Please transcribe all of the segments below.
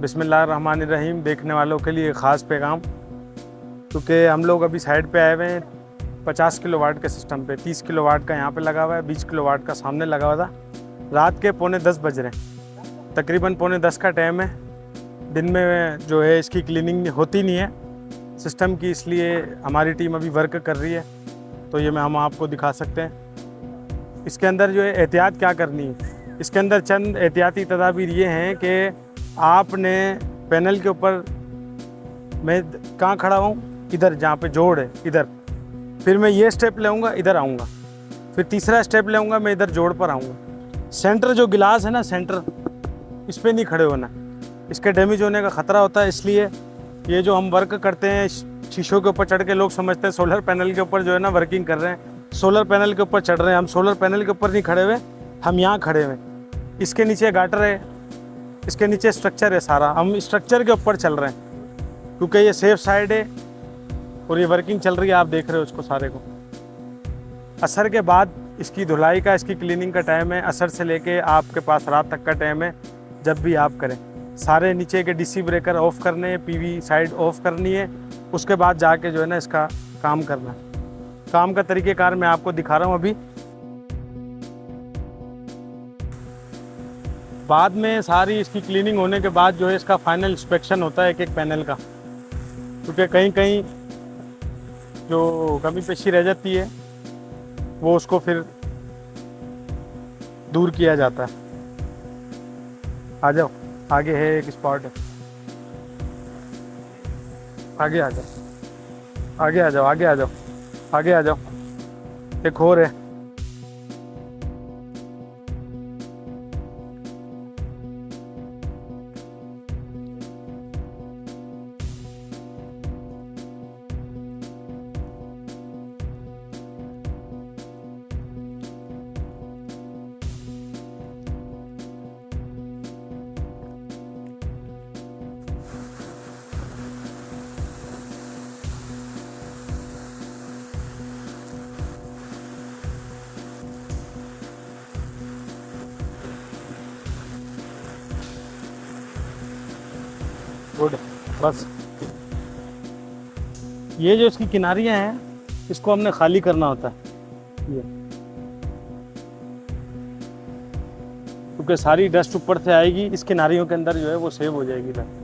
बिस्मिल्लाहिर्रहमानिर्रहीम। देखने वालों के लिए ख़ास पैगाम, क्योंकि हम लोग अभी साइड पे आए हुए हैं 50 किलोवाट के सिस्टम पे। 30 किलोवाट का यहाँ पे लगा हुआ है, 20 किलोवाट का सामने लगा हुआ था। रात के 9:45 बज रहे हैं, तकरीबन 9:45 का टाइम है। दिन में जो है इसकी क्लीनिंग होती नहीं है सिस्टम की, इसलिए हमारी टीम अभी वर्क कर रही है। तो ये हम आपको दिखा सकते हैं। इसके अंदर जो है एहतियात क्या करनी है, इसके अंदर चंद एहतियाती तदाबीर ये हैं कि आपने पैनल के ऊपर, मैं कहाँ खड़ा हूँ, इधर जहाँ पे जोड़ है इधर, फिर मैं ये स्टेप लेऊँगा, इधर आऊँगा, फिर तीसरा स्टेप लेऊँगा, मैं इधर जोड़ पर आऊँगा। सेंटर जो गिलास है ना, सेंटर, इस पर नहीं खड़े होना, इसके डैमेज होने का ख़तरा होता है। इसलिए ये जो हम वर्क करते हैं शीशों के ऊपर चढ़ के, लोग समझते हैं सोलर पैनल के ऊपर जो है ना वर्किंग कर रहे हैं, सोलर पैनल के ऊपर चढ़ रहे हैं। हम सोलर पैनल के ऊपर नहीं खड़े हुए, हम यहाँ खड़े हुए। इसके नीचे गाटर है, इसके नीचे स्ट्रक्चर है सारा, हम स्ट्रक्चर के ऊपर चल रहे हैं क्योंकि ये सेफ साइड है और ये वर्किंग चल रही है। आप देख रहे हो उसको सारे को। असर के बाद इसकी धुलाई का, इसकी क्लीनिंग का टाइम है। असर से लेके आपके पास रात तक का टाइम है, जब भी आप करें। सारे नीचे के डीसी ब्रेकर ऑफ करने हैं, पीवी साइड ऑफ करनी है, उसके बाद जाके जो है ना इसका काम करना है। काम का तरीक़ेकार मैं आपको दिखा रहा हूँ अभी। बाद में सारी इसकी क्लीनिंग होने के बाद जो है इसका फाइनल इंस्पेक्शन होता है एक एक पैनल का, क्योंकि कहीं कहीं जो कमी पेशी रह जाती है वो उसको फिर दूर किया जाता है। आ जाओ, आगे है एक स्पॉट है, आगे आ जाओ, आगे आ जाओ, आगे आ जाओ, आगे आ जाओ, एक और है। गुड, बस ये जो इसकी किनारियां हैं इसको हमने खाली करना होता है ये, क्योंकि सारी डस्ट ऊपर से आएगी, इस किनारियों के अंदर जो है वो सेव हो जाएगी डस्ट।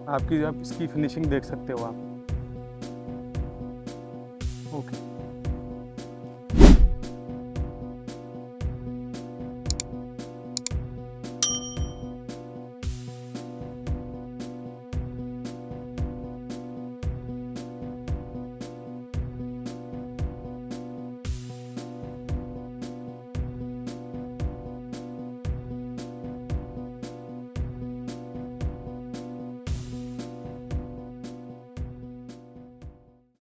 आपकी इसकी फिनिशिंग देख सकते हो आप। ओके।